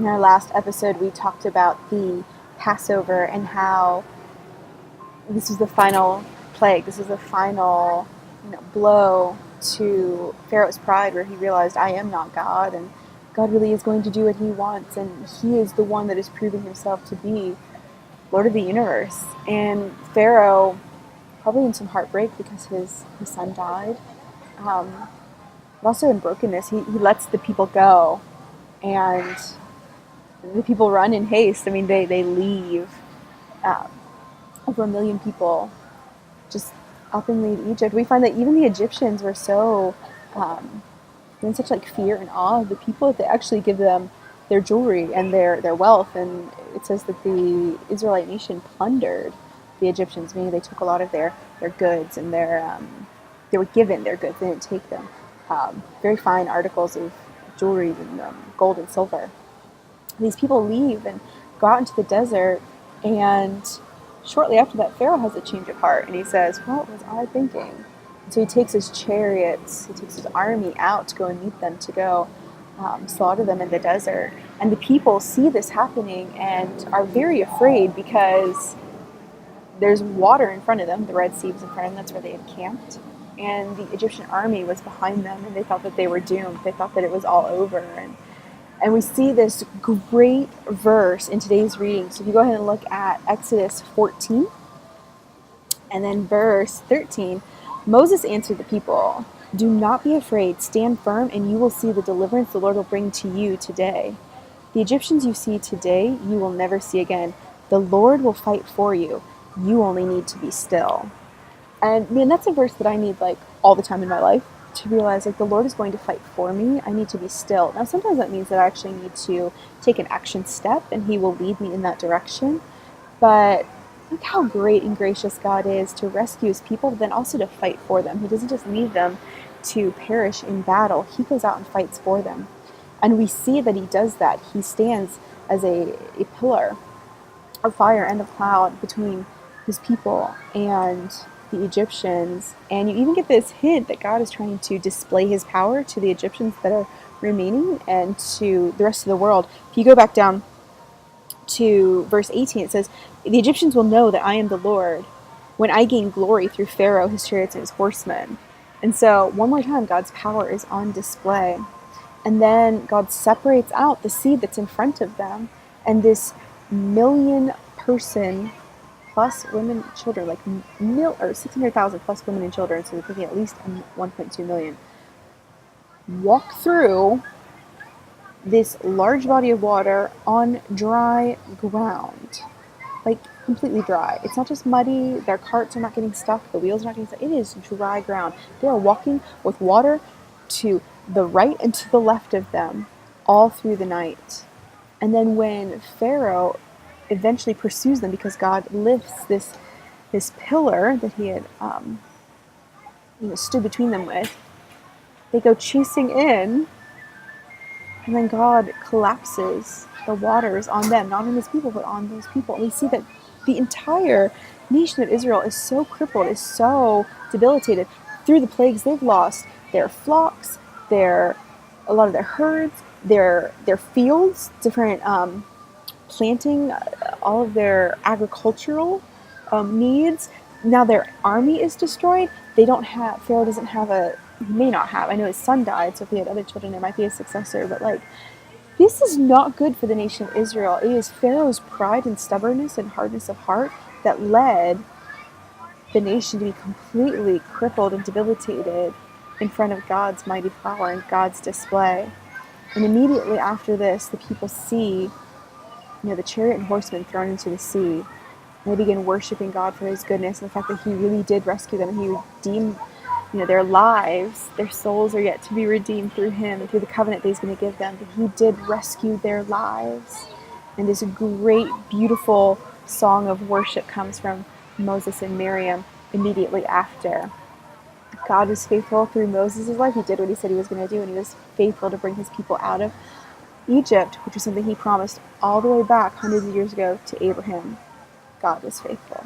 In our last episode, we talked about the Passover and how this was the final plague. This was the final, blow to Pharaoh's pride, where he realized, I am not God, and God really is going to do what he wants, and he is the one that is proving himself to be Lord of the universe. And Pharaoh, probably in some heartbreak because his son died, but also in brokenness, he lets the people go, and the people run in haste. I mean, they leave. Um, Over 1 million people just up and leave Egypt. We find that even the Egyptians were so in such like fear and awe of the people that they actually give them their jewelry and their wealth. And it says that the Israelite nation plundered the Egyptians, meaning they took a lot of their goods and they were given their goods. They didn't take them. Very fine articles of jewelry and gold and silver. These people leave and go out into the desert, and shortly after that, Pharaoh has a change of heart, and he says, what was I thinking? And so he takes his chariots, he takes his army out to go and meet them, to go slaughter them in the desert. And the people see this happening and are very afraid, because there's water in front of them, the Red Sea was in front of them, that's where they had camped. And the Egyptian army was behind them, and they thought that they were doomed. They thought that it was all over. And we see this great verse in today's reading. So if you go ahead and look at Exodus 14, and then verse 13, Moses answered the people, do not be afraid, stand firm, and you will see the deliverance the Lord will bring to you today. The Egyptians you see today, you will never see again. The Lord will fight for you. You only need to be still. And man, that's a verse that I need like all the time in my life, to realize like the Lord is going to fight for me. I need to be still. Now sometimes that means that I actually need to take an action step, and he will lead me in that direction. But look how great and gracious God is to rescue his people, but then also to fight for them. He doesn't just leave them to perish in battle. He goes out and fights for them. And we see that he does that. He stands as a pillar of fire and of cloud between his people and the Egyptians. And you even get this hint that God is trying to display his power to the Egyptians that are remaining and to the rest of the world. If you go back down to verse 18, it says, the Egyptians will know that I am the Lord when I gain glory through Pharaoh, his chariots, and his horsemen. And so one more time, God's power is on display. And then God separates out the sea that's in front of them, and this 1,000,000-person plus women and children, like 600,000 plus women and children, so they're thinking at least 1.2 million, walk through this large body of water on dry ground. Like completely dry. It's not just muddy, their carts are not getting stuck, the wheels are not getting stuck. It is dry ground. They are walking with water to the right and to the left of them all through the night. And then when Pharaoh eventually pursues them, because God lifts this pillar that he had stood between them with, they go chasing in, and then God collapses the waters on them, not on his people, but on those people. And we see that the entire nation of Israel is so crippled, is so debilitated through the plagues. They've lost their flocks, a lot of their herds, their fields, different planting, all of their agricultural needs. Now their army is destroyed. Pharaoh doesn't have he may not have, I know his son died, so if he had other children, there might be a successor, but this is not good for the nation of Israel. It is Pharaoh's pride and stubbornness and hardness of heart that led the nation to be completely crippled and debilitated in front of God's mighty power and God's display. And immediately after this, the people see, the chariot and horsemen thrown into the sea. And they begin worshiping God for his goodness and the fact that he really did rescue them, and he redeemed their lives. Their souls are yet to be redeemed through him and through the covenant that he's going to give them. But he did rescue their lives. And this great, beautiful song of worship comes from Moses and Miriam immediately after. God was faithful through Moses' life. He did what he said he was going to do, and he was faithful to bring his people out of Egypt, which was something he promised all the way back hundreds of years ago to Abraham. God was faithful.